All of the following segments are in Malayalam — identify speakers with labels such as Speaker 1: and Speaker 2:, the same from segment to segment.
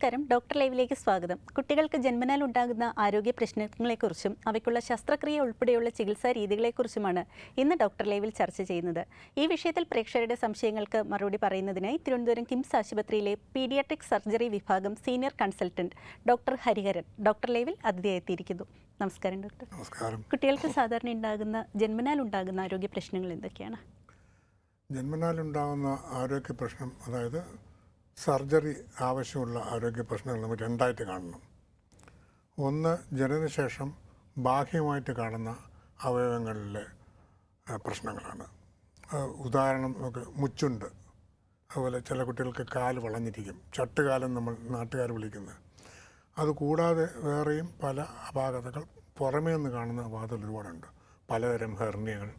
Speaker 1: നമസ്കാരം. ഡോക്ടർ ലൈവിലേക്ക് സ്വാഗതം. കുട്ടികൾക്ക് ജന്മനാൽ ഉണ്ടാകുന്ന ആരോഗ്യ പ്രശ്നങ്ങളെക്കുറിച്ചും അവയ്ക്കുള്ള ശസ്ത്രക്രിയ ഉൾപ്പെടെയുള്ള ചികിത്സാ രീതികളെക്കുറിച്ചുമാണ് ഇന്ന് ഡോക്ടർ ലൈവിൽ ചർച്ച ചെയ്യുന്നത്. ഈ വിഷയത്തിൽ പ്രേക്ഷകരുടെ സംശയങ്ങൾക്ക് മറുപടി പറയുന്നതിനായി തിരുവനന്തപുരം കിംസ് ആശുപത്രിയിലെ പീഡിയാട്രിക് സർജറി വിഭാഗം senior consultant doctor Hariharan doctor ലൈവിൽ അതിഥിയായെത്തിയിരിക്കുന്നു. നമസ്കാരം ഡോക്ടർ.
Speaker 2: നമസ്കാരം.
Speaker 1: കുട്ടികൾക്ക് സാധാരണ ജന്മനാൽ ഉണ്ടാകുന്ന ആരോഗ്യ പ്രശ്നങ്ങൾ എന്തൊക്കെയാണ്?
Speaker 2: ജന്മനാലുണ്ടാകുന്ന ആരോഗ്യ പ്രശ്നം, അതായത് സർജറി ആവശ്യമുള്ള ആരോഗ്യ പ്രശ്നങ്ങൾ നമ്മൾ രണ്ടായിട്ട് കാണണം. ഒന്ന്, ജനനശേഷം ബാഹ്യമായിട്ട് കാണുന്ന അവയവങ്ങളിലെ പ്രശ്നങ്ങളാണ്. ഉദാഹരണം നമുക്ക് മുച്ചുണ്ട്, അതുപോലെ ചില കുട്ടികൾക്ക് കാല് വളഞ്ഞിരിക്കും, ചട്ടുകാലം നമ്മൾ നാട്ടുകാർ വിളിക്കുന്നത്. അതുകൂടാതെ വേറെയും പല അപാകതകൾ പുറമേ നിന്ന് കാണുന്ന അപാകതകൾ ഒരുപാടുണ്ട്. പലതരം ഹെർണിയകൾ,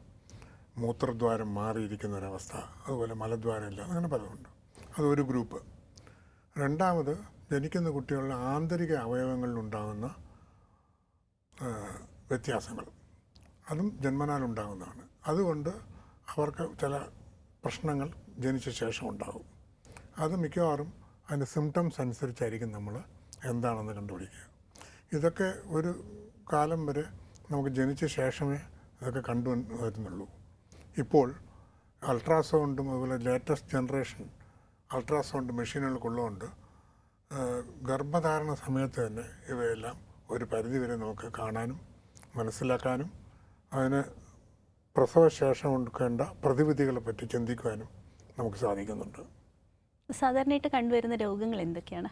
Speaker 2: മൂത്രദ്വാരം മാറിയിരിക്കുന്ന ഒരവസ്ഥ, അതുപോലെ മലദ്വാരം ഇല്ല, അങ്ങനെ പലതുണ്ട്. അതൊരു ഗ്രൂപ്പ്. രണ്ടാമത്, ജനിക്കുന്ന കുട്ടികളുടെ ആന്തരിക അവയവങ്ങളിലുണ്ടാകുന്ന വ്യത്യാസങ്ങൾ, അതും ജന്മനാലുണ്ടാകുന്നതാണ്. അതുകൊണ്ട് അവർക്ക് ചില പ്രശ്നങ്ങൾ ജനിച്ച ശേഷം ഉണ്ടാകും. അത് മിക്കവാറും അതിൻ്റെ സിംറ്റംസ് അനുസരിച്ചായിരിക്കും നമ്മൾ എന്താണെന്ന് കണ്ടുപിടിക്കുക. ഇതൊക്കെ ഒരു കാലം വരെ നമുക്ക് ജനിച്ച ശേഷമേ അതൊക്കെ കണ്ടുവരുന്നുള്ളൂ. ഇപ്പോൾ അൾട്രാസൗണ്ടും അതുപോലെ ലേറ്റസ്റ്റ് ജനറേഷൻ അൾട്രാസൗണ്ട് മെഷീനുകൾക്കുള്ളതുകൊണ്ട് ഗർഭധാരണ സമയത്ത് തന്നെ ഇവയെല്ലാം ഒരു പരിധിവരെ നമുക്ക് കാണാനും മനസ്സിലാക്കാനും അതിന് പ്രസവശേഷം കൊടുക്കേണ്ട പ്രതിവിധികളെ പറ്റി ചിന്തിക്കുവാനും നമുക്ക് സാധിക്കുന്നുണ്ട്.
Speaker 1: സാധാരണയായിട്ട് കണ്ടുവരുന്ന രോഗങ്ങൾ എന്തൊക്കെയാണ്?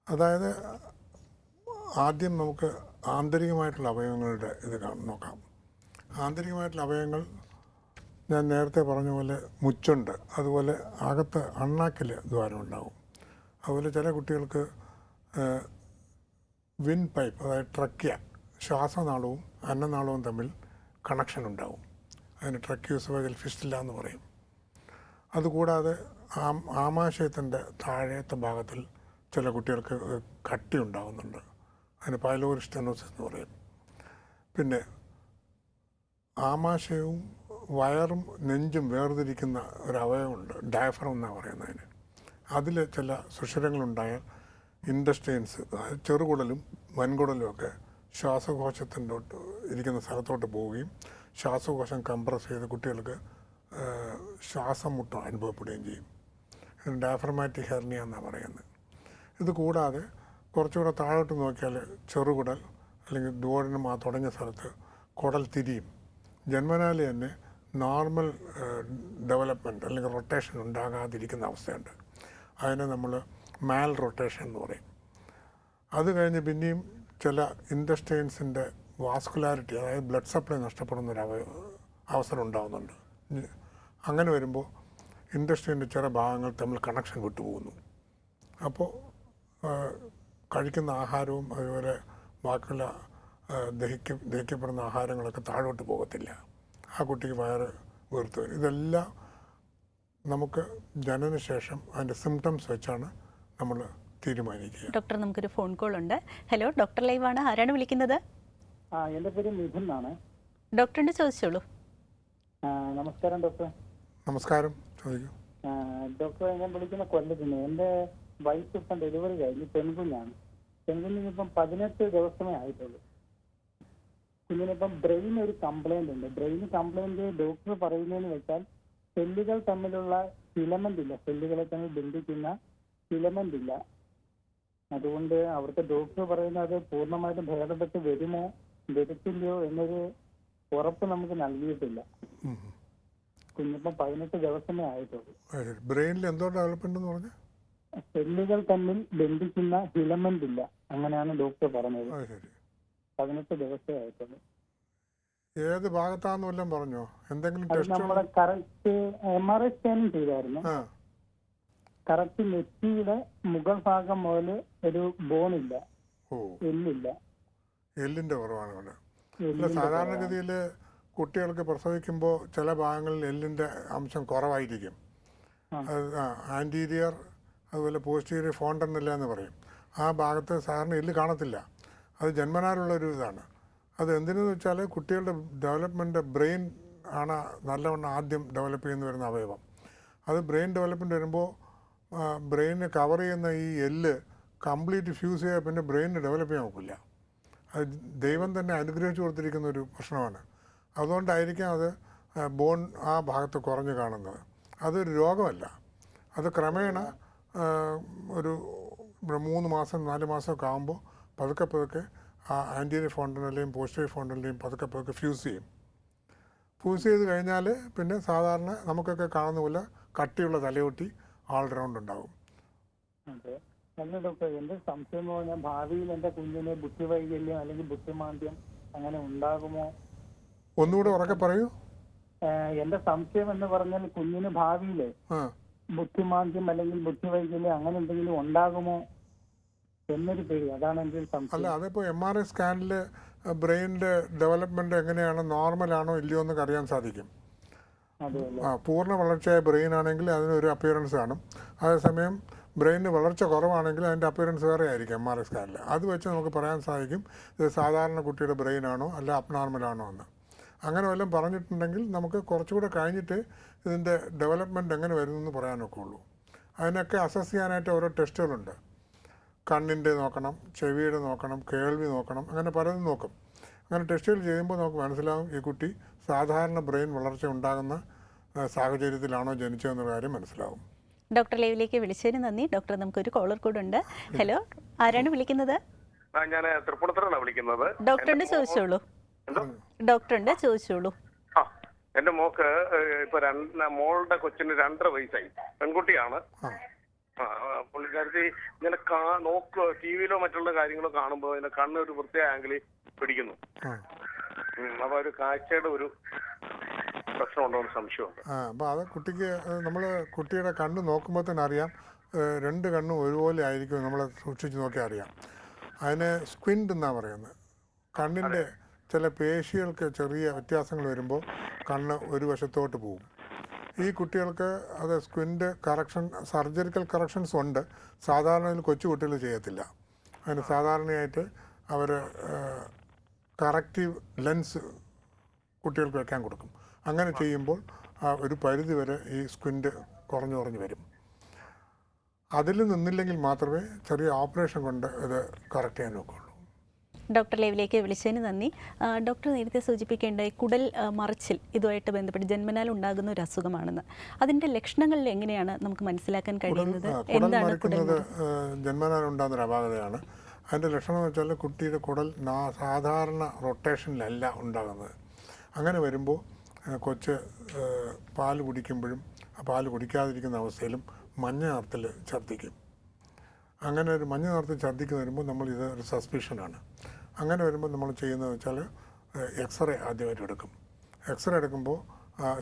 Speaker 2: അതായത് ആദ്യം നമുക്ക് ആന്തരികമായിട്ടുള്ള അവയവങ്ങളുടെ ഇത് നോക്കാം. ആന്തരികമായിട്ടുള്ള അവയവങ്ങൾ ഞാൻ നേരത്തെ പറഞ്ഞ പോലെ മുച്ചുണ്ട്, അതുപോലെ അകത്ത് അണ്ണാക്കിൽ ദ്വാരം ഉണ്ടാകും. അതുപോലെ ചില കുട്ടികൾക്ക് വിൻ പൈപ്പ്, അതായത് ട്രക്കിയ, ശ്വാസനാളവും അന്നനാളവും തമ്മിൽ കണക്ഷൻ ഉണ്ടാവും. അതിന് ട്രക്യൂസോഫേഗൽ ഫിസ്റ്റുല എന്ന് പറയും. അതുകൂടാതെ ആമാശയത്തിൻ്റെ താഴത്തെ ഭാഗത്തിൽ ചില കുട്ടികൾക്ക് കട്ടി ഉണ്ടാകുന്നുണ്ട്. അതിന് പൈലോറി സ്റ്റെനോസിസ് എന്ന് പറയും. പിന്നെ ആമാശയവും വയറും നെഞ്ചും വേർതിരിക്കുന്ന ഒരു അവയവമുണ്ട്, ഡയഫ്രം എന്നാണ് പറയുന്നതിന്. അതിൽ ചില സുഷിരങ്ങളുണ്ടായാൽ ഇൻഡസ്റ്റൈൻസ്, അതായത് ചെറുകുടലും വൻകുടലും ഒക്കെ ശ്വാസകോശത്തിൻ്റെ ഇരിക്കുന്ന സ്ഥലത്തോട്ട് പോവുകയും ശ്വാസകോശം കംപ്രസ് ചെയ്ത് കുട്ടികൾക്ക് ശ്വാസം മുട്ടം അനുഭവപ്പെടുകയും ചെയ്യും. ഇതിന് ഡയഫ്രമാറ്റിക് ഹെർണിയ എന്നാണ് പറയുന്നത്. ഇത് കൂടാതെ കുറച്ചുകൂടെ താഴോട്ട് നോക്കിയാൽ ചെറുകുടൽ അല്ലെങ്കിൽ ഡുവോഡനം ആ തുടങ്ങിയ സ്ഥലത്ത് കുടൽ തിരിയും. ജന്മനാല് തന്നെ നോർമൽ ഡെവലപ്മെൻറ്റ് അല്ലെങ്കിൽ റൊട്ടേഷൻ ഉണ്ടാകാതിരിക്കുന്ന അവസ്ഥയുണ്ട്. അതിനെ നമ്മൾ മാൽ റൊട്ടേഷൻ എന്ന് പറയും. അത് കഴിഞ്ഞ് പിന്നെയും ചില ഇൻഡസ്റ്റൈൻസിൻ്റെ വാസ്കുലാരിറ്റി, അതായത് ബ്ലഡ് സപ്ലൈ നഷ്ടപ്പെടുന്ന ഒരു അവസരം ഉണ്ടാകുന്നുണ്ട്. അങ്ങനെ വരുമ്പോൾ ഇൻഡസ്ട്രീൻ്റെ ചില ഭാഗങ്ങൾ തമ്മിൽ കണക്ഷൻ വിട്ടുപോകുന്നു. അപ്പോൾ കഴിക്കുന്ന ആഹാരവും അതുപോലെ ബാക്കിയുള്ള ദഹിക്കപ്പെടുന്ന ആഹാരങ്ങളൊക്കെ താഴോട്ട് പോകത്തില്ല. ആ കുട്ടിക്ക് വയറ് വീർത്ത് വരും. ഇതെല്ലാം നമുക്ക് ജനനശേഷം അതിൻ്റെ സിംറ്റംസ് വെച്ചാണ് നമ്മൾ തീരുമാനിക്കുക.
Speaker 1: ഡോക്ടർ, നമുക്കൊരു ഫോൺ കോൾ ഉണ്ട്. ഹലോ, ഡോക്ടർ ലൈവാണ്. ആരാണ് വിളിക്കുന്നത്?
Speaker 3: എൻ്റെ പേര് മിഥുൻ എന്നാണ്.
Speaker 1: ഡോക്ടറിന്റെ ചോദിച്ചോളൂ.
Speaker 3: നമസ്കാരം ഡോക്ടർ.
Speaker 2: നമസ്കാരം, ചോദിക്കൂ.
Speaker 3: ഡോക്ടറെ, ഞാൻ വിളിക്കുന്ന കൊല്ലത്തിന് എൻ്റെ വൈഫ് ഇപ്പം ഡെലിവറി കഴിഞ്ഞ് പെൺകുഞ്ഞാണ്. പെൺകുഞ്ഞിനിപ്പം 18 ദിവസമേ ആയിട്ടുള്ളൂ. കുഞ്ഞിനിപ്പം ബ്രെയിൻ ഒരു കംപ്ലൈന്റ് ഉണ്ട്. ബ്രെയിൻ കംപ്ലൈന്റ് ഡോക്ടർ പറയുന്നതെന്ന് വെച്ചാൽ സെല്ലുകൾ തമ്മിലുള്ള ഫിലമെന്റ് ഇല്ല, സെല്ലുകളെ തമ്മിൽ ബന്ധിക്കുന്ന ഫിലമെന്റ് ഇല്ല. അതുകൊണ്ട് അവിടുത്തെ ഡോക്ടർ പറയുന്നത് പൂർണ്ണമായിട്ടും ഭേദപ്പെട്ട് വരുമോ വരത്തില്ലയോ എന്നൊരു ഉറപ്പ് നമുക്ക് നൽകിയിട്ടില്ല. കുഞ്ഞിപ്പം 18 ദിവസമേ ആയിട്ടുള്ളൂ.
Speaker 2: ബ്രെയിനിൽ എന്തോ ഡെവലപ്മെന്റ് എന്ന് പറഞ്ഞാൽ
Speaker 3: സെല്ലുകൾ തമ്മിൽ ബന്ധിക്കുന്ന ഫിലമെന്റ് ഇല്ല, അങ്ങനെയാണ് ഡോക്ടർ പറഞ്ഞത്. 18 ദിവസമേ ആയിട്ടുള്ളൂ.
Speaker 2: ഏത് ഭാഗത്താന്ന് വല്ലതും പറഞ്ഞോ? എന്തെങ്കിലും
Speaker 3: നമ്മുടെ കറക്റ്റ് MRI സ്കാനിങ് ചെയ്തായിരുന്നു. കറക്റ്റ് നെറ്റിയുടെ മുകൾ ഭാഗം മുതൽ ഒരു ബോണില്ല, എല്ലില്ല.
Speaker 2: എല്ലിന്റെ കുറവാണ് ഇവിടെ. സാധാരണഗതിയിൽ കുട്ടികൾക്ക് പ്രസവിക്കുമ്പോൾ ചില ഭാഗങ്ങളിൽ എല്ലിന്റെ അംശം കുറവായിരിക്കും. ആന്റീരിയർ അതുപോലെ പോസ്റ്റീരിയർ ഫോണ്ടന്നില്ല എന്ന് പറയും. ആ ഭാഗത്ത് സാധാരണ എല്ല് കാണത്തില്ല. അത് ജന്മനാലുള്ളൊരു ഇതാണ്. അത് എന്തിനെന്ന് വെച്ചാൽ കുട്ടികളുടെ ഡെവലപ്മെൻറ്റ് ബ്രെയിൻ ആണ് നല്ലവണ്ണം ആദ്യം ഡെവലപ്പ് ചെയ്യുന്ന വരുന്ന അവയവം. അത് ബ്രെയിൻ ഡെവലപ്മെൻറ്റ് വരുമ്പോൾ ബ്രെയിന് കവർ ചെയ്യുന്ന ഈ എല്ല് കംപ്ലീറ്റ് ഫ്യൂസ് ചെയ്യാൻ പിന്നെ ബ്രെയിനിന് ഡെവലപ്പ് ചെയ്യാൻ നോക്കില്ല. അത് ദൈവം തന്നെ അനുഗ്രഹിച്ചു കൊടുത്തിരിക്കുന്ന ഒരു പ്രശ്നമാണ്. അതുകൊണ്ടായിരിക്കാം അത് ബോൺ ആ ഭാഗത്ത് കുറഞ്ഞു കാണുന്നത്. അതൊരു രോഗമല്ല. അത് ക്രമേണ ഒരു 3 മാസം 4 മാസമൊക്കെ ആകുമ്പോൾ പതുക്കെ ആ ആൻറ്റീരിയർ ഫോണ്ടലിൻ്റെയും പോസ്റ്റീരിയർ ഫോണ്ടലിൻ്റെയും പതുക്കെ ഫ്യൂസ് ചെയ്യും. ഫ്യൂസ് ചെയ്ത് കഴിഞ്ഞാൽ പിന്നെ സാധാരണ നമുക്കൊക്കെ കാണുന്ന പോലെ കട്ടിയുള്ള തലയൊട്ടി ആൾ റൗണ്ട് ഉണ്ടാകും.
Speaker 3: അതെ. അല്ല ഡോക്ടർ, എൻ്റെ സംശയം എന്ന് പറഞ്ഞാൽ ഭാവിയിൽ എൻ്റെ കുഞ്ഞിന് ബുദ്ധിവൈകല്യം അല്ലെങ്കിൽ ബുദ്ധിമാന്ദ്യം അങ്ങനെ ഉണ്ടാകുമോ?
Speaker 2: ഒന്നുകൂടെ ഉറക്കെ പറയൂ.
Speaker 3: എൻ്റെ സംശയം എന്ന് പറഞ്ഞാൽ കുഞ്ഞിന് ഭാവിയിലെ ബുദ്ധിമാന്ദ്യം അല്ലെങ്കിൽ ബുദ്ധിവൈകല്യം അങ്ങനെ എന്തെങ്കിലും ഉണ്ടാകുമോ എന്നൊരു പേര്, അതാണ് എൻ്റെ ഒരു സംശയം.
Speaker 2: അല്ല, അതിപ്പോൾ MRI സ്കാനിൽ ബ്രെയിനിൻ്റെ ഡെവലപ്മെൻറ്റ് എങ്ങനെയാണ്, നോർമലാണോ ഇല്ലയോ എന്നൊക്കെ അറിയാൻ സാധിക്കും. പൂർണ്ണ വളർച്ചയായ ബ്രെയിൻ ആണെങ്കിൽ അതിനൊരു അപ്പിയറൻസ് കാണും. അതേസമയം ബ്രെയിനിന് വളർച്ച കുറവാണെങ്കിൽ അതിൻ്റെ അപ്പിയറൻസ് വേറെ ആയിരിക്കും MRI സ്കാനിൽ. അത് വെച്ച് നമുക്ക് പറയാൻ സാധിക്കും ഇത് സാധാരണ കുട്ടിയുടെ ബ്രെയിനാണോ അല്ല അബ്നോർമലാണോ എന്ന്. അങ്ങനെ വല്ലതും പറഞ്ഞിട്ടുണ്ടെങ്കിൽ നമുക്ക് കുറച്ചുകൂടെ കഴിഞ്ഞിട്ട് ഇതിൻ്റെ ഡെവലപ്മെൻറ്റ് എങ്ങനെ വരുന്നെന്ന് പറയാനൊക്കെ ഉള്ളൂ. അതിനൊക്കെ അസസ് ചെയ്യാനായിട്ട് ഓരോ ടെസ്റ്റുകളുണ്ട്. കണ്ണിൻ്റെ നോക്കണം, ചെവിയുടെ നോക്കണം, കേൾവി നോക്കണം, അങ്ങനെ പലതും നോക്കും. അങ്ങനെ ടെസ്റ്റുകൾ ചെയ്യുമ്പോൾ നമുക്ക് മനസ്സിലാവും ഈ കുട്ടി സാധാരണ ബ്രെയിൻ വളർച്ച ഉണ്ടാകുന്ന സാഹചര്യത്തിലാണോ ജനിച്ചതെന്ന കാര്യം മനസ്സിലാവും.
Speaker 1: ഡോക്ടർ ലൈവിലേക്ക് വിളിച്ചതിന് നന്ദി. ഡോക്ടർ, നമുക്കൊരു കോളർ കൂടെ ഉണ്ട്. ഹലോ, ആരാണ് വിളിക്കുന്നത്?
Speaker 4: ഞാൻ തൃപ്പൂണിത്തുറയാണ് വിളിക്കുന്നത്.
Speaker 1: ഡോക്ടറുണ്ട്, ചോദിച്ചോളൂ. ഡോക്ടറുണ്ട്, ചോദിച്ചോളൂ.
Speaker 4: എന്റെ മോക്ക് ഇപ്പൊ മോളുടെ കൊച്ചിന് 2.5 വയസ്സായി, പെൺകുട്ടിയാണ്. പുള്ളിക്കാരത്തി ഇങ്ങനെ ടിവിയിലോ മറ്റുള്ള കാര്യങ്ങളോ കാണുമ്പോൾ അതിന്റെ കണ്ണ് ഒരു പ്രത്യേക ആംഗിളിൽ പിടിക്കുന്നു. അപ്പൊ ഒരു കാഴ്ചയുടെ ഒരു പ്രശ്നമുണ്ടോ എന്ന് സംശയമുണ്ട്.
Speaker 2: അപ്പോൾ അത് കുട്ടിക്ക് നമ്മൾ കുട്ടിയുടെ കണ്ണ് നോക്കുമ്പോൾ തന്നെ അറിയാം, 2 കണ്ണും ഒരുപോലെ ആയിരിക്കും. നമ്മൾ സൂക്ഷിച്ച് നോക്കിയാൽ അറിയാം. അതിന് സ്ക്വിൻഡ് എന്നാണ് പറയുന്നത്. കണ്ണിൻ്റെ ചില പേശികൾക്ക് ചെറിയ വ്യത്യാസങ്ങൾ വരുമ്പോൾ കണ്ണ് ഒരു വശത്തോട്ട് പോകും. ഈ കുട്ടികൾക്ക് അത് സ്ക്വിൻഡ് കറക്ഷൻ, സർജറിക്കൽ കറക്ഷൻസ് ഉണ്ട്. സാധാരണ കൊച്ചു കുട്ടികൾ ചെയ്യത്തില്ല. അതിന് സാധാരണയായിട്ട് അവർ കറക്റ്റീവ് ലെൻസ് കുട്ടികൾക്ക് വെക്കാൻ കൊടുക്കും. അങ്ങനെ ചെയ്യുമ്പോൾ ഒരു പരിധി വരെ ഈ സ്ക്വിൻഡ് കുറഞ്ഞു വരും. അതിൽ നിന്നില്ലെങ്കിൽ മാത്രമേ ചെറിയ ഓപ്പറേഷൻ കൊണ്ട് ഇത് കറക്റ്റ് ചെയ്യാൻ നോക്കുള്ളൂ.
Speaker 1: ഡോക്ടർ ലൈവിലേക്ക് വിളിച്ചതിന് നന്ദി. ഡോക്ടർ നേരത്തെ സൂചിപ്പിക്കേണ്ട കുടൽ മറിച്ചിൽ ഇതുമായിട്ട് ബന്ധപ്പെട്ട് ജന്മനാൽ ഉണ്ടാകുന്ന ഒരു അസുഖമാണെന്ന്. അതിൻ്റെ ലക്ഷണങ്ങളിൽ എങ്ങനെയാണ് നമുക്ക് മനസ്സിലാക്കാൻ കഴിയുന്നത്? എന്താണ്
Speaker 2: മറിക്കുന്നത്? ജന്മനാൽ ഉണ്ടാകുന്ന ഒരു അപാകതയാണ്. അതിൻ്റെ ലക്ഷണം എന്ന് വെച്ചാൽ കുട്ടിയുടെ കുടൽ സാധാരണ റൊട്ടേഷനിലല്ല ഉണ്ടാകുന്നത്. അങ്ങനെ വരുമ്പോൾ കൊച്ച് പാല് കുടിക്കുമ്പോഴും പാല് കുടിക്കാതിരിക്കുന്ന അവസ്ഥയിലും മഞ്ഞ നിറത്തിൽ ഛർദ്ദിക്കും. അങ്ങനെ ഒരു മഞ്ഞ നിറത്തിൽ ഛർദ്ദിക്കുന്ന വരുമ്പോൾ ഇത് ഒരു സസ്പിഷനാണ്. അങ്ങനെ വരുമ്പോൾ നമ്മൾ ചെയ്യുന്നത് വെച്ചാൽ എക്സ്റേ ആദ്യമായിട്ട് എടുക്കും. എക്സ്റേ എടുക്കുമ്പോൾ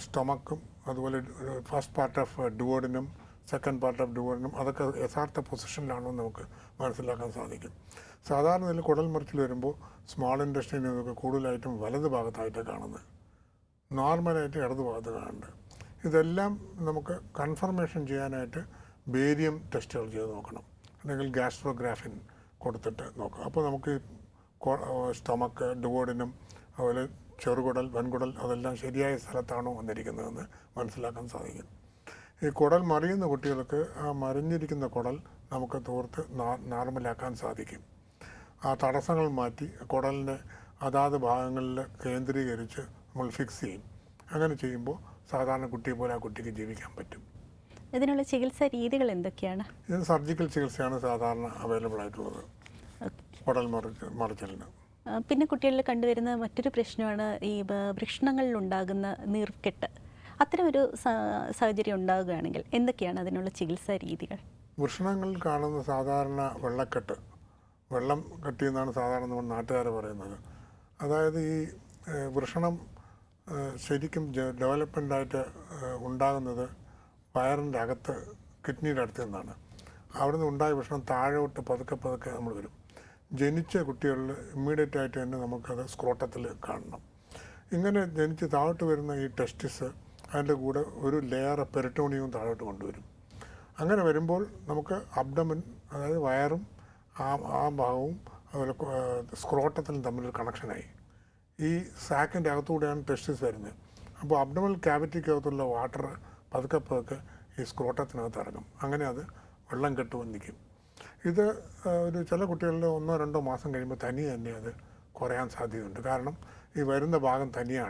Speaker 2: സ്റ്റൊമക്കും അതുപോലെ ഫസ്റ്റ് പാർട്ട് ഓഫ് ഡുവോഡിനും സെക്കൻഡ് പാർട്ട് ഓഫ് ഡുവോഡിനും അതൊക്കെ യഥാർത്ഥ പൊസിഷനിലാണോ നമുക്ക് മനസ്സിലാക്കാൻ സാധിക്കും. സാധാരണ ഇതിൽ കുടൽ മറിച്ചിൽ വരുമ്പോൾ സ്മോൾ ഇൻറ്റെസ്റ്റൈനൊക്കെ കൂടുതലായിട്ടും വലത് ഭാഗത്തായിട്ടാണ് കാണുന്നത്, നോർമലായിട്ട് ഇടത് ഭാഗത്ത് കാണുന്നുണ്ട്. ഇതെല്ലാം നമുക്ക് കൺഫർമേഷൻ ചെയ്യാനായിട്ട് ബേരിയം ടെസ്റ്റുകൾ ചെയ്ത് നോക്കണം, അല്ലെങ്കിൽ ഗ്യാസ്ട്രോഗ്രാഫിൻ കൊടുത്തിട്ട് നോക്കാം. അപ്പോൾ നമുക്ക് സ്റ്റൊമക്ക്, ഡുവോഡിനും അതുപോലെ ചെറുകുടൽ, വൻകുടൽ അതെല്ലാം ശരിയായ സ്ഥലത്താണോ വന്നിരിക്കുന്നതെന്ന് മനസ്സിലാക്കാൻ സാധിക്കും. ഈ കുടൽ മറിയുന്ന കുട്ടികൾക്ക് ആ മറിഞ്ഞിരിക്കുന്ന കുടൽ നമുക്ക് തോർത്ത് നോർമലാക്കാൻ സാധിക്കും. ആ തടസ്സങ്ങൾ മാറ്റി കുടലിൻ്റെ അതാത് ഭാഗങ്ങളിൽ കേന്ദ്രീകരിച്ച് നമ്മൾ ഫിക്സ് ചെയ്യും. അങ്ങനെ ചെയ്യുമ്പോൾ സാധാരണ കുട്ടിയെ പോലെ ആ കുട്ടിക്ക് ജീവിക്കാൻ പറ്റും.
Speaker 1: ഇതിനുള്ള ചികിത്സാ രീതികൾ എന്തൊക്കെയാണ്?
Speaker 2: ഇത് സർജിക്കൽ ചികിത്സയാണ് സാധാരണ അവൈലബിൾ ആയിട്ടുള്ളത് കുടൽ മറിച്ചിലിന്.
Speaker 1: പിന്നെ കുട്ടികളിൽ കണ്ടുവരുന്ന മറ്റൊരു പ്രശ്നമാണ് ഈ വൃഷ്ണങ്ങളിൽ ഉണ്ടാകുന്ന നീർക്കെട്ട്. അത്തരമൊരു സാഹചര്യം ഉണ്ടാകുകയാണെങ്കിൽ എന്തൊക്കെയാണ് അതിനുള്ള ചികിത്സാ രീതികൾ?
Speaker 2: വൃഷണങ്ങളിൽ കാണുന്ന സാധാരണ വെള്ളക്കെട്ട്, വെള്ളം കെട്ടിയെന്നാണ് സാധാരണ നമ്മൾ നാട്ടുകാർ പറയുന്നത്. അതായത് ഈ വൃഷണം ശരിക്കും ഡെവലപ്മെൻ്റായിട്ട് ഉണ്ടാകുന്നത് വയറിൻ്റെ അകത്ത്, കിഡ്നിയുടെ അടുത്ത് നിന്നാണ്. അവിടെ നിന്ന് ഉണ്ടായ വൃഷണം താഴോട്ട് പതുക്കെ നമ്മൾ വരും. ജനിച്ച കുട്ടികളിൽ ഇമ്മീഡിയറ്റ് ആയിട്ട് തന്നെ നമുക്കത് സ്ക്രോട്ടത്തിൽ കാണണം. ഇങ്ങനെ ജനിച്ച് താഴോട്ട് വരുന്ന ഈ ടെസ്റ്റിസ് അതിൻ്റെ കൂടെ ഒരു ലെയർ പെരിട്ടോണിയവും താഴോട്ട് കൊണ്ടുവരും. അങ്ങനെ വരുമ്പോൾ നമുക്ക് അബ്ഡമൻ, അതായത് വയറും ആ ഭാഗവും അതുപോലെ സ്ക്രോട്ടത്തിലും തമ്മിലൊരു കണക്ഷനായി. ഈ സാക്കിൻ്റെ അകത്തുകൂടെയാണ് ടെസ്റ്റിസ് വരുന്നത്. അപ്പോൾ അബ്ഡമൽ ക്യാവിറ്റിക്കകത്തുള്ള വാട്ടർ പതുക്കെ ഈ സ്ക്രോട്ടത്തിനകത്ത് ഇറങ്ങും. അങ്ങനെ അത് വെള്ളം കെട്ടുവന്ന് നിൽക്കും. ഇത് ഒരു ചില കുട്ടികളിൽ 1-2 മാസം കഴിയുമ്പോൾ തനിയെ തന്നെ അത് കുറയാൻ സാധ്യതയുണ്ട്. കാരണം ഈ വരുന്ന ഭാഗം തനിയെ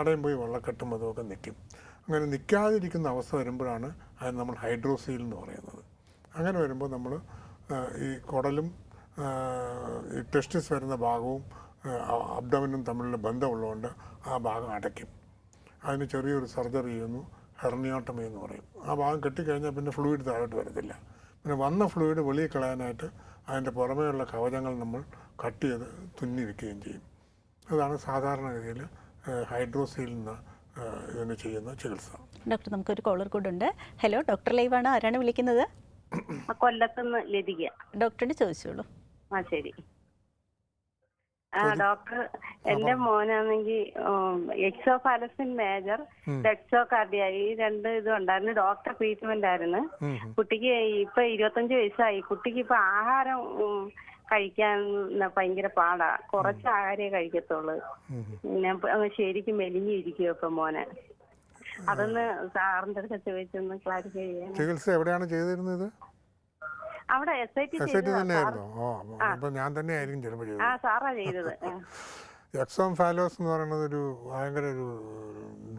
Speaker 2: അടയും പോയി വെള്ളക്കെട്ടും അതുമൊക്കെ നിൽക്കും. അങ്ങനെ നിൽക്കാതിരിക്കുന്ന അവസ്ഥ വരുമ്പോഴാണ് അത് നമ്മൾ ഹൈഡ്രോസീൽ എന്ന് പറയുന്നത്. അങ്ങനെ വരുമ്പോൾ നമ്മൾ ഈ കുടലും ഈ ടെസ്റ്റിസ് വരുന്ന ഭാഗവും അബ്ഡോമിനും തമ്മിലുള്ള ബന്ധമുള്ളതുകൊണ്ട് ആ ഭാഗം അടയ്ക്കും. അതിന് ചെറിയൊരു സർജറി ചെയ്യുന്നു, ഹെർണിയോട്ടമി എന്ന് പറയും. ആ ഭാഗം കെട്ടിക്കഴിഞ്ഞാൽ പിന്നെ ഫ്ലൂയിഡ് താഴോട്ട് വരത്തില്ല. പിന്നെ വന്ന ഫ്ലൂയിഡ് വെളിയിൽ കളയാനായിട്ട് അതിൻ്റെ പുറമേയുള്ള കവചങ്ങൾ നമ്മൾ കട്ട് ചെയ്ത് തുന്നി വയ്ക്കുകയും ചെയ്യും. അതാണ് സാധാരണഗതിയിൽ ഹൈഡ്രോസീൽ എന്ന ഇതിന് ചെയ്യുന്ന ചികിത്സ.
Speaker 1: ഡോക്ടർ, നമുക്കൊരു കോളർ കൂടെ ഉണ്ട്. ഹലോ, ഡോക്ടർ ലൈവാണ്. ആരാണ് വിളിക്കുന്നത്?
Speaker 5: കൊല്ലത്തുനിന്ന് ലതിക.
Speaker 1: ഡോക്ടറോട് ചോദിച്ചോളൂ.
Speaker 5: ശരി. ഡോക്ടർ, എന്റെ മോനാണെങ്കിൽ എക്സോഫാലസിൻ മേജർ, ഡെക്സോകാർഡിയ, ഈ 2 ഇതും ഉണ്ടായിരുന്നു. ഡോക്ടർ ട്രീറ്റ്മെന്റ് ആയിരുന്നു. കുട്ടിക്ക് ഇപ്പൊ 25 വയസ്സായി. കുട്ടിക്ക് ഇപ്പൊ ആഹാരം കഴിക്കാൻ ഭയങ്കര പാടാ. കുറച്ച് ആഹാരമേ കഴിക്കത്തുള്ളൂ. പിന്നെ ശരിക്കും മെലിഞ്ഞിരിക്കും ഇപ്പൊ മോനെ. അതൊന്ന് സാറിന്റെ അടുത്ത് ചോദിച്ചൊന്ന് ക്ലാരിഫൈ ചെയ്യാൻ.
Speaker 2: ചികിത്സ എവിടെയാണ് ചെയ്തിരുന്നത്?
Speaker 5: അവിടെ SIT
Speaker 2: തന്നെയായിരുന്നു. ഞാൻ തന്നെ ആയിരിക്കും ചിലപ്പോൾ ചെയ്തത്.
Speaker 5: സാറാ ചെയ്തത്.
Speaker 2: എക്സോംഫാലോസ് എന്ന് പറയുന്നത് ഒരു ഭയങ്കര ഒരു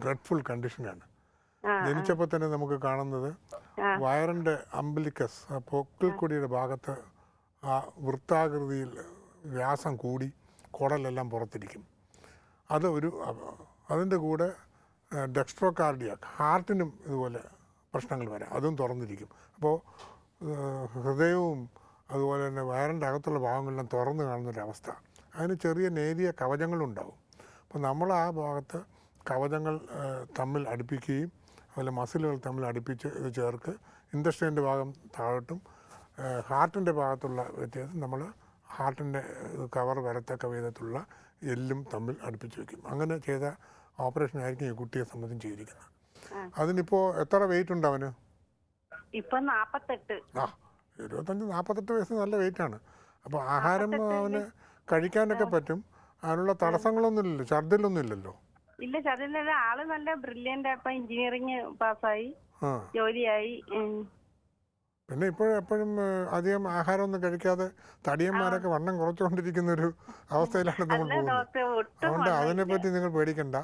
Speaker 2: ഡ്രെഡ്ഫുൾ കണ്ടീഷനാണ്. ജനിച്ചപ്പോൾ തന്നെ നമുക്ക് കാണുന്നത് വയറിൻ്റെ അംബിലിക്കസ്, പൊക്കിൾക്കൊടിയുടെ ഭാഗത്ത് ആ വൃത്താകൃതിയിൽ വ്യാസം കൂടി കുടലെല്ലാം പുറത്തിരിക്കും. അതിൻ്റെ കൂടെ ഡെക്സ്ട്രോകാർഡിയാക്, ഹാർട്ടിനും ഇതുപോലെ പ്രശ്നങ്ങൾ വരാം, അതും തുറന്നിരിക്കും. അപ്പോൾ ഹൃദയവും അതുപോലെ തന്നെ വയറിൻ്റെ അകത്തുള്ള ഭാഗങ്ങളെല്ലാം തുറന്നു കാണുന്നൊരവസ്ഥ. അതിന് ചെറിയ നേരിയ കവചങ്ങളുണ്ടാവും. അപ്പോൾ നമ്മൾ ആ ഭാഗത്ത് കവചങ്ങൾ തമ്മിൽ അടുപ്പിക്കുകയും അതുപോലെ മസിലുകൾ തമ്മിൽ അടുപ്പിച്ച് ഇത് ചേർക്ക് ഇൻഡസ്ട്രീൻ്റെ ഭാഗം താഴോട്ടും ഹാർട്ടിൻ്റെ ഭാഗത്തുള്ള വ്യത്യാസം നമ്മൾ ഹാർട്ടിൻ്റെ കവർ വരത്തക്ക വിധത്തിലുള്ള എല്ലും തമ്മിൽ അടുപ്പിച്ച് വയ്ക്കും. അങ്ങനെ ചെയ്ത ഓപ്പറേഷനായിരിക്കും ഈ കുട്ടിയെ സംബന്ധിച്ച് ചെയ്തിരിക്കുന്നത്. അതിനിപ്പോൾ എത്ര വെയിറ്റ് ഉണ്ട് അവന്?
Speaker 5: ഇപ്പൊ 48.
Speaker 2: 25-48 വയസ്സ് നല്ല വെയിറ്റാണ്. അപ്പോൾ ആഹാരം അവന് കഴിക്കാനൊക്കെ പറ്റും. അതിനുള്ള തടസ്സങ്ങളൊന്നും ഇല്ലല്ലോ, ഛർദിലൊന്നും ഇല്ലല്ലോ?
Speaker 5: ഇല്ല, ഛർദിലല്ല. ആള് നല്ല ബ്രില്യന്റ് ആയപ്പോ എഞ്ചിനീയറിംഗ് പാസ്സായി, ജോലിയായി.
Speaker 2: പിന്നെ ഇപ്പോഴെപ്പോഴും അധികം ആഹാരമൊന്നും കഴിക്കാതെ തടിയന്മാരൊക്കെ വണ്ണം കുറച്ചുകൊണ്ടിരിക്കുന്ന ഒരു അവസ്ഥയിലാണ് നമ്മൾ പോകുന്നത്. അതുകൊണ്ട് അതിനെപ്പറ്റി നിങ്ങൾ പേടിക്കണ്ട.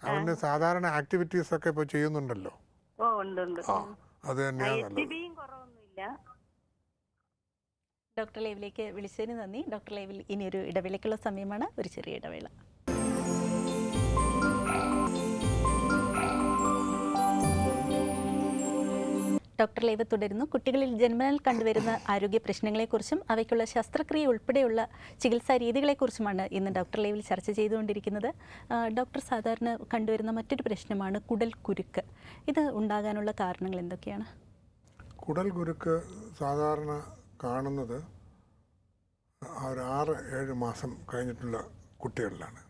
Speaker 2: അവന് സാധാരണ ആക്ടിവിറ്റീസൊക്കെ ഇപ്പോൾ ചെയ്യുന്നുണ്ടല്ലോ. അത് തന്നെയാണ് നല്ലത്.
Speaker 1: ഡോക്ടർ ലൈവിലേക്ക് വിളിച്ചതിന് നന്ദി. ഡോക്ടർ ലൈവിൽ ഇനിയൊരു ഇടവേളയ്ക്കുള്ള സമയമാണ്. ഒരു ചെറിയ ഇടവേള. ഡോക്ടർ ലൈവ് തുടരുന്നു. കുട്ടികളിൽ ജന്മനാൽ കണ്ടുവരുന്ന ആരോഗ്യ പ്രശ്നങ്ങളെക്കുറിച്ചും അവയ്ക്കുള്ള ശസ്ത്രക്രിയ ഉൾപ്പെടെയുള്ള ചികിത്സാ രീതികളെക്കുറിച്ചുമാണ് ഇന്ന് ഡോക്ടർ ലൈവിൽ ചർച്ച ചെയ്തുകൊണ്ടിരിക്കുന്നത്. ഡോക്ടർ, സാധാരണ കണ്ടുവരുന്ന മറ്റൊരു പ്രശ്നമാണ് കുടൽ കുരുക്ക്. ഇത് ഉണ്ടാകാനുള്ള കാരണങ്ങൾ എന്തൊക്കെയാണ്?
Speaker 2: കുടൽ കുരുക്ക് സാധാരണ കാണുന്നത് 6-7 മാസം കഴിഞ്ഞിട്ടുള്ള കുട്ടികളിലാണ്.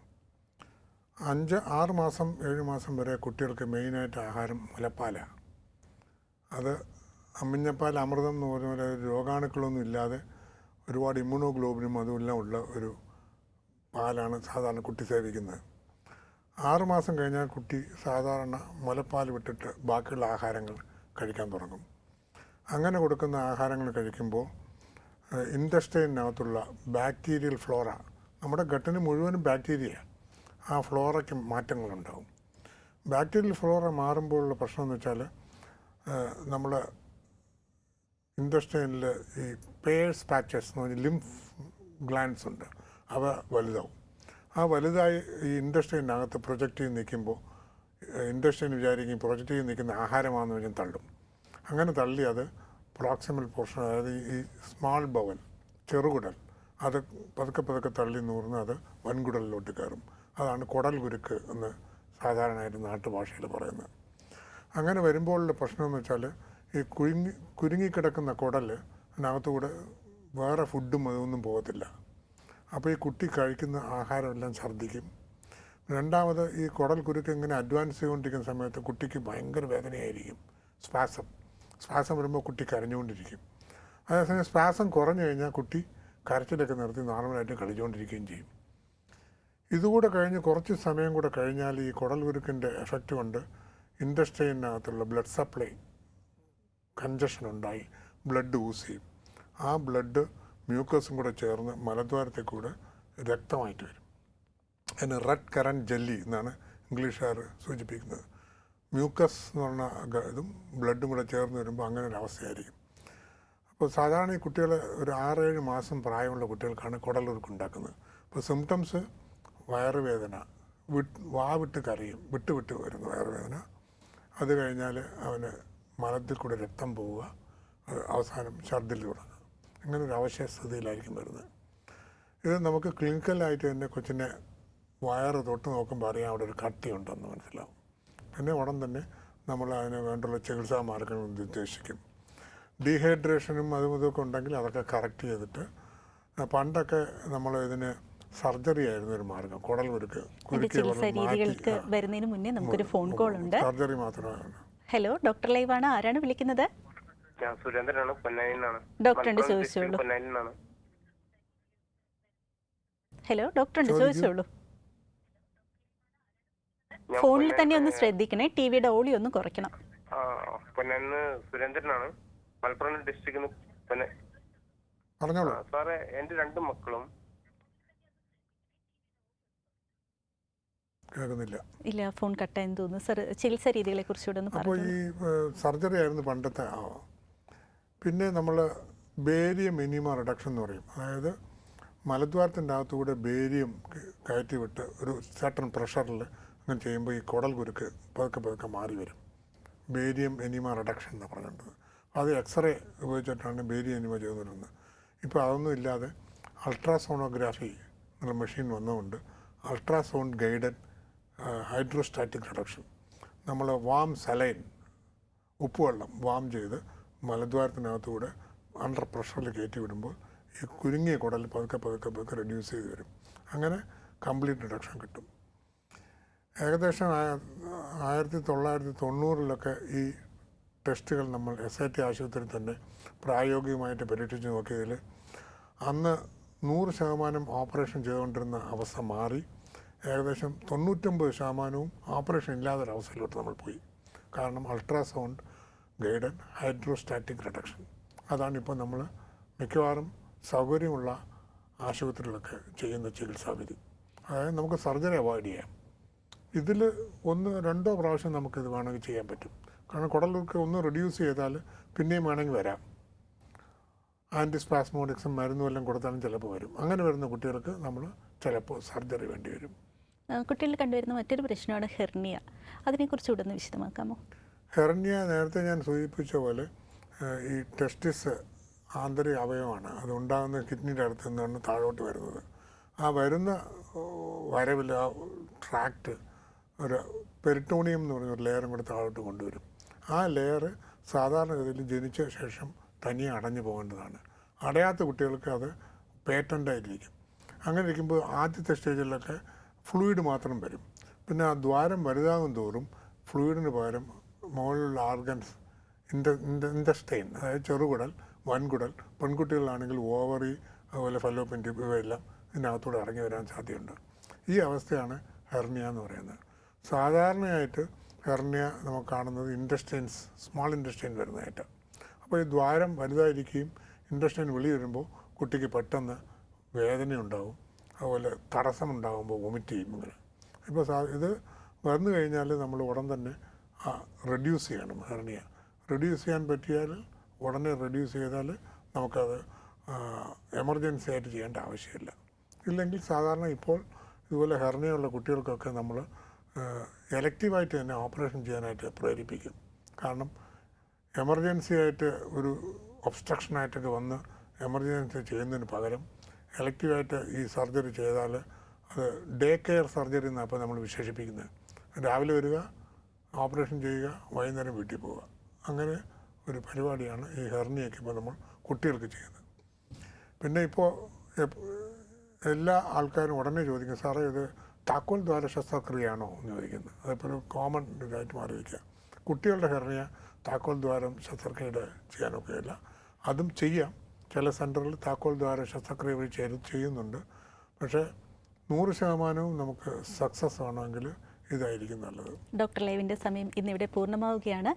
Speaker 2: 5-6 മാസം 7 മാസം വരെ കുട്ടികൾക്ക് മെയിനായിട്ട് ആഹാരം മുലപ്പാലാണ്. അത് അമ്മിഞ്ഞപ്പാൽ അമൃതം എന്ന് പറഞ്ഞ പോലെ രോഗാണുക്കളൊന്നും ഇല്ലാതെ ഒരുപാട് ഇമ്മ്യൂണോഗ്ലോബിനും അതുമെല്ലാം ഉള്ള ഒരു പാലാണ് സാധാരണ കുട്ടി സേവിക്കുന്നത്. 6 മാസം കഴിഞ്ഞാൽ കുട്ടി സാധാരണ മുലപ്പാൽ വിട്ടിട്ട് ബാക്കിയുള്ള ആഹാരങ്ങൾ കഴിക്കാൻ തുടങ്ങും. അങ്ങനെ കൊടുക്കുന്ന ആഹാരങ്ങൾ കഴിക്കുമ്പോൾ ഇൻഡസ്ട്രീനകത്തുള്ള ബാക്ടീരിയൽ ഫ്ലോറ, നമ്മുടെ ഗട്ടിന് മുഴുവനും ബാക്ടീരിയ, ആ ഫ്ലോറയ്ക്ക് മാറ്റങ്ങളുണ്ടാവും. ബാക്ടീരിയൽ ഫ്ലോറ മാറുമ്പോഴുള്ള പ്രശ്നം എന്ന് വെച്ചാൽ നമ്മൾ ഇൻഡസ്ട്രീനിൽ ഈ പേഴ്സ് പാച്ചസ് എന്ന് പറഞ്ഞാൽ ലിംഫ് ഗ്ലാൻഡ്സ് ഉണ്ട്, അവ വലുതാവും. ആ വലുതായി ഈ ഇൻഡസ്ട്രീനകത്ത് പ്രൊജക്റ്റ് ചെയ്ത് നിൽക്കുമ്പോൾ ഇൻഡസ്ട്രീന് വിചാരിക്കും പ്രൊജക്റ്റ് ചെയ്ത് നിൽക്കുന്ന ആഹാരമാണെന്ന് പറഞ്ഞാൽ തള്ളും. അങ്ങനെ തള്ളി അത് പ്രോക്സിമൽ പോർഷൻ, അതായത് ഈ സ്മാൾ ബവൽ, ചെറുകുടൽ, അത് പതുക്കെ തള്ളി നൂർന്ന് അത് വൻകുടലിലോട്ട് കയറും. അതാണ് കുടൽ കുരുക്ക് എന്ന് സാധാരണയായിട്ട് നാട്ടുഭാഷയിൽ പറയുന്നത്. അങ്ങനെ വരുമ്പോഴുള്ള പ്രശ്നമെന്ന് വെച്ചാൽ ഈ കുരുങ്ങിക്കിടക്കുന്ന കുടൽ അതിനകത്തുകൂടെ വേറെ ഫുഡും അതൊന്നും പോകത്തില്ല. അപ്പോൾ ഈ കുട്ടി കഴിക്കുന്ന ആഹാരമെല്ലാം ഛർദ്ദിക്കും. രണ്ടാമത് ഈ കുടൽ കുരുക്ക് ഇങ്ങനെ അഡ്വാൻസ് ചെയ്തുകൊണ്ടിരിക്കുന്ന സമയത്ത് കുട്ടിക്ക് ഭയങ്കര വേദനയായിരിക്കും. സ്പാസം വരുമ്പോൾ കുട്ടി കരഞ്ഞുകൊണ്ടിരിക്കും. അതേസമയം സ്പാസം കുറഞ്ഞു കഴിഞ്ഞാൽ കുട്ടി കരച്ചിലൊക്കെ നിർത്തി നോർമലായിട്ട് കളിച്ചുകൊണ്ടിരിക്കുകയും ചെയ്യും. ഇതുകൂടെ കഴിഞ്ഞ് കുറച്ച് സമയം കൂടെ കഴിഞ്ഞാൽ ഈ കുടൽ കുരുക്കിൻ്റെ എഫക്റ്റ് കൊണ്ട് ഇൻഡസ്ട്രീനകത്തുള്ള ബ്ലഡ് സപ്ലൈ കൺജഷൻ ഉണ്ടായി ബ്ലഡ് ഊസ് ചെയ്യും. ആ ബ്ലഡ് മ്യൂക്കസും കൂടെ ചേർന്ന് മലദ്വാരത്തിൽ കൂടെ രക്തമായിട്ട് വരും. അതിന് റെഡ് കറൻറ്റ് ജെല്ലി എന്നാണ് ഇംഗ്ലീഷുകാർ സൂചിപ്പിക്കുന്നത്. മ്യൂക്കസ് എന്ന് പറഞ്ഞ ഇതും ബ്ലഡും കൂടെ ചേർന്ന് വരുമ്പോൾ അങ്ങനെ ഒരു അവസ്ഥയായിരിക്കും. അപ്പോൾ സാധാരണ ഈ കുട്ടികൾ ഒരു 6-7 മാസം പ്രായമുള്ള കുട്ടികൾക്കാണ് കുടലുറുക്ക് ഉണ്ടാക്കുന്നത്. അപ്പോൾ സിംറ്റംസ് വയറുവേദന, വാ വിട്ട് കരയും, വിട്ട് വരുന്ന വയറുവേദന. അത് കഴിഞ്ഞാൽ അവന് മലത്തിൽ കൂടെ രക്തം പോവുക, അവസാനം ഛർദ്ദിൽ തുടങ്ങുക. അങ്ങനെ ഒരു അവശസ്ഥിതിയിലായിരിക്കും വരുന്നത്. ഇത് നമുക്ക് ക്ലിനിക്കലായിട്ട് തന്നെ കൊച്ചിനെ വയറ് തൊട്ട് നോക്കുമ്പോൾ അറിയാം അവിടെ ഒരു കട്ടിയുണ്ടെന്ന് മനസ്സിലാവും. പിന്നെ ഉടൻ തന്നെ നമ്മൾ അതിന് വേണ്ടുള്ള ചികിത്സാ മാർഗ്ഗങ്ങൾ നിർദ്ദേശിക്കും. ഡീഹൈഡ്രേഷനും അതും ഇതൊക്കെ ഉണ്ടെങ്കിൽ അതൊക്കെ കറക്റ്റ് ചെയ്തിട്ട്, പണ്ടൊക്കെ നമ്മൾ ഇതിന് സർജറി ആയിരുന്നു ഒരു മാർഗം. കുടൽ കുരുക്ക്
Speaker 1: ചികിത്സാ രീതികൾക്ക് വരുന്നതിന് മുന്നേ നമുക്കൊരു ഫോൺ കോൾ ഉണ്ട്.
Speaker 2: സർജറി മാത്രമാണ്.
Speaker 1: ഹലോ, ഡോക്ടർ ലൈവ് ആണ്. ആരാണ് വിളിക്കുന്നത്?
Speaker 6: ഞാൻ സുരേന്ദ്രനാണ്, പൊന്നാനിന്നാണ്.
Speaker 1: ഡോക്ടറിന്റെ ചോദിച്ചോളൂ.
Speaker 6: പൊന്നാനിന്നാണ്.
Speaker 1: ഹലോ, ഡോക്ടറിന്റെ ചോദിച്ചോളൂ. ഫോണിൽ തന്നെ ഒന്ന് ശ്രദ്ധിക്കണേ, ടിവിയുടെ ഓളിയോ ഒന്ന് കുറയ്ക്കണം.
Speaker 6: പൊന്നാനിന്ന് സുരേന്ദ്രനാണ്, മലപ്പുറം ഡിസ്ട്രിക്ട്.
Speaker 2: പറഞ്ഞോളൂ
Speaker 6: സാറേ, എന്റെ 2 മക്കളും
Speaker 2: കേൾക്കുന്നില്ല.
Speaker 1: ഇല്ല, ഫോൺ കട്ടായെന്ന് തോന്നുന്നു. സർ, ചികിത്സാ രീതികളെ കുറിച്ചുകൂടെ ഒന്ന്
Speaker 2: അപ്പോൾ
Speaker 1: പറഞ്ഞു.
Speaker 2: ഈ സർജറി ആയിരുന്നു പണ്ടത്തെ. പിന്നെ നമ്മൾ ബേരിയം എനിമ റിഡക്ഷൻ എന്ന് പറയും. അതായത് മലദ്വാരത്തിൻ്റെ അകത്തുകൂടെ ബേരിയം കയറ്റി വിട്ട് ഒരു സർട്ടൺ പ്രഷറിൽ അങ്ങനെ ചെയ്യുമ്പോൾ ഈ കുടൽ കുരുക്ക് പതുക്കെ മാറി വരും. ബേരിയം എനിമ റിഡക്ഷൻ എന്ന് പറഞ്ഞിട്ടുണ്ട്. അത് എക്സ്റേ ഉപയോഗിച്ചിട്ടാണ് ബേരിയം എനിമ ചെയ്തുകൊണ്ടിരുന്നത്. ഇപ്പോൾ അതൊന്നും ഇല്ലാതെ അൾട്രാസോണോഗ്രാഫി എന്നുള്ള മെഷീൻ വന്നുകൊണ്ട് അൾട്രാസൗണ്ട് ഗൈഡഡ് ഹൈഡ്രോസ്റ്റാറ്റിക് റിഡക്ഷൻ, നമ്മൾ വാം സലൈൻ ഉപ്പുവെള്ളം വാം ചെയ്ത് മലദ്വാരത്തിനകത്തുകൂടെ അണ്ടർ പ്രഷറിൽ കയറ്റി വിടുമ്പോൾ ഈ കുരുങ്ങിയ കുടൽ പതുക്കെ റെഡ്യൂസ് ചെയ്ത് വരും. അങ്ങനെ കംപ്ലീറ്റ് റിഡക്ഷൻ കിട്ടും. ഏകദേശം 1990-കളിലൊക്കെ ഈ ടെസ്റ്റുകൾ നമ്മൾ SIT ആശുപത്രിയിൽ തന്നെ പ്രായോഗികമായിട്ട് പരീക്ഷിച്ച് നോക്കിയതിൽ അന്ന് 100% ഓപ്പറേഷൻ ചെയ്തുകൊണ്ടിരുന്ന അവസ്ഥ മാറി ഏകദേശം 99% ഓപ്പറേഷൻ ഇല്ലാത്തൊരവസ്ഥയിലോട്ട് നമ്മൾ പോയി. കാരണം അൾട്രാസൗണ്ട് ഗൈഡഡ് ഹൈഡ്രോസ്റ്റാറ്റിക് റിഡക്ഷൻ. അതാണിപ്പോൾ നമ്മൾ മിക്കവാറും സൗകര്യമുള്ള ആശുപത്രികളൊക്കെ ചെയ്യുന്ന ചികിത്സാവിധി. അതായത് നമുക്ക് സർജറി അവോയ്ഡ് ചെയ്യാം. ഇതിൽ 1-2 പ്രാവശ്യം നമുക്കിത് വേണമെങ്കിൽ ചെയ്യാൻ പറ്റും. കാരണം കുടലുറുക്ക് ഒന്ന് റെഡ്യൂസ് ചെയ്താൽ പിന്നെയും വേണമെങ്കിൽ വരാം. ആൻറ്റിസ്പാസ്മോഡിക്സും മരുന്നും എല്ലാം കൊടുത്താലും ചിലപ്പോൾ വരും. അങ്ങനെ വരുന്ന കുട്ടികൾക്ക് നമ്മൾ ചിലപ്പോൾ സർജറി വേണ്ടി വരും.
Speaker 1: കുട്ടികളിൽ കണ്ടുവരുന്ന മറ്റൊരു പ്രശ്നമാണ് ഹെർണിയ. അതിനെക്കുറിച്ച് ഇവിടെ ഒന്ന് വിശദമാക്കാമോ?
Speaker 2: ഹെർണിയ നേരത്തെ ഞാൻ സൂചിപ്പിച്ച പോലെ ഈ ടെസ്റ്റിസ് ആന്തരിക അവയവമാണ്. അതുണ്ടാകുന്ന കിഡ്നിയുടെ അടുത്ത് നിന്നാണ് താഴോട്ട് വരുന്നത്. ആ വരുന്ന വരവിൽ ആ ട്രാക്റ്റ് ഒരു പെരിട്ടോണിയം എന്ന് പറഞ്ഞ ഒരു ലെയറും കൂടെ താഴോട്ട് കൊണ്ടുവരും. ആ ലെയർ സാധാരണഗതിയിൽ ജനിച്ച ശേഷം തനിയെ അടഞ്ഞു പോകേണ്ടതാണ്. അടയാത്ത കുട്ടികൾക്ക് അത് പേറ്റൻ്റായിരിക്കും. അങ്ങനെ ഇരിക്കുമ്പോൾ ആദ്യത്തെ സ്റ്റേജിലൊക്കെ ഫ്ലൂയിഡ് മാത്രം വരും. പിന്നെ ആ ദ്വാരം വലുതാകും തോറും ഫ്ലൂയിഡിന് പകരം മുകളിലുള്ള ഓർഗൻസ് ഇൻഡസ്റ്റൈൻ, അതായത് ചെറുകുടൽ, വൻകുടൽ, പെൺകുട്ടികളാണെങ്കിൽ ഓവറി, അതുപോലെ ഫലോപ്പിൻ ട്യൂബ്, ഇവയെല്ലാം ഇതിനകത്തൂടെ ഇറങ്ങി വരാൻ സാധ്യതയുണ്ട്. ഈ അവസ്ഥയാണ് ഹെർണിയ എന്ന് പറയുന്നത്. സാധാരണയായിട്ട് ഹെർണിയ നമുക്ക് കാണുന്നത് ഇൻഡസ്റ്റൈൻസ്, സ്മോൾ ഇൻഡസ്റ്റൈൻ വരുന്നതായിട്ട്. അപ്പോൾ ഈ ദ്വാരം വലുതായിരിക്കുകയും ഇൻഡസ്റ്റൈൻ വെളി വരുമ്പോൾ കുട്ടിക്ക് പെട്ടെന്ന് വേദനയുണ്ടാവും, അതുപോലെ തടസ്സമുണ്ടാകുമ്പോൾ വൊമിറ്റ് ചെയ്യും. ഇങ്ങനെ ഇപ്പോൾ ഇത് വന്നു കഴിഞ്ഞാൽ നമ്മൾ ഉടൻ തന്നെ റെഡ്യൂസ് ചെയ്യണം. ഹെർണിയ റെഡ്യൂസ് ചെയ്യാൻ പറ്റിയാൽ ഉടനെ റെഡ്യൂസ് ചെയ്താൽ നമുക്കത് എമർജൻസി ആയിട്ട് ചെയ്യേണ്ട ആവശ്യമില്ല. ഇല്ലെങ്കിൽ സാധാരണ ഇപ്പോൾ ഇതുപോലെ ഹെർണിയുള്ള കുട്ടികൾക്കൊക്കെ നമ്മൾ എലക്റ്റീവായിട്ട് തന്നെ ഓപ്പറേഷൻ ചെയ്യാനായിട്ട് പ്രേരിപ്പിക്കും. കാരണം എമർജൻസി ആയിട്ട് ഒരു ഒബ്സ്ട്രക്ഷനായിട്ടൊക്കെ വന്ന് എമർജൻസി ചെയ്യുന്നതിന് പകരം എലക്റ്റീവായിട്ട് ഈ സർജറി ചെയ്താൽ അത് ഡേ കെയർ സർജറി എന്നാണ് അപ്പോൾ നമ്മൾ വിശേഷിപ്പിക്കുന്നത്. രാവിലെ വരിക, ഓപ്പറേഷൻ ചെയ്യുക, വൈകുന്നേരം വീട്ടിൽ പോവുക. അങ്ങനെ ഒരു പരിപാടിയാണ് ഈ ഹെർണിയൊക്കെ ഇപ്പോൾ നമ്മൾ കുട്ടികൾക്ക് ചെയ്യുന്നത്. പിന്നെ ഇപ്പോൾ എല്ലാ ആൾക്കാരും ഉടനെ ചോദിക്കും, സാറേ ഇത് താക്കോൽ ദ്വാര ശസ്ത്രക്രിയയാണോ എന്ന് ചോദിക്കുന്നത്. അതിപ്പോൾ ഒരു കോമൺ ഇതായിട്ട് മാറിയിരിക്കുക. കുട്ടികളുടെ ഹെർണിയ താക്കോൽ ദ്വാരം ശസ്ത്രക്രിയയുടെ ചെയ്യാനൊക്കെയില്ല. അതും ചെയ്യാം. ചില സെൻറ്ററിൽ താക്കോൽ ദ്വാര ശസ്ത്രക്രിയ വഴി ചെയ്യുന്നുണ്ട്. പക്ഷേ 100% നമുക്ക് സക്സസ് ആണെങ്കിൽ ഇതായിരിക്കും നല്ലത്.
Speaker 1: ഡോക്ടർ ലൈവിൻ്റെ സമയം ഇന്നിവിടെ പൂർണ്ണമാവുകയാണ്.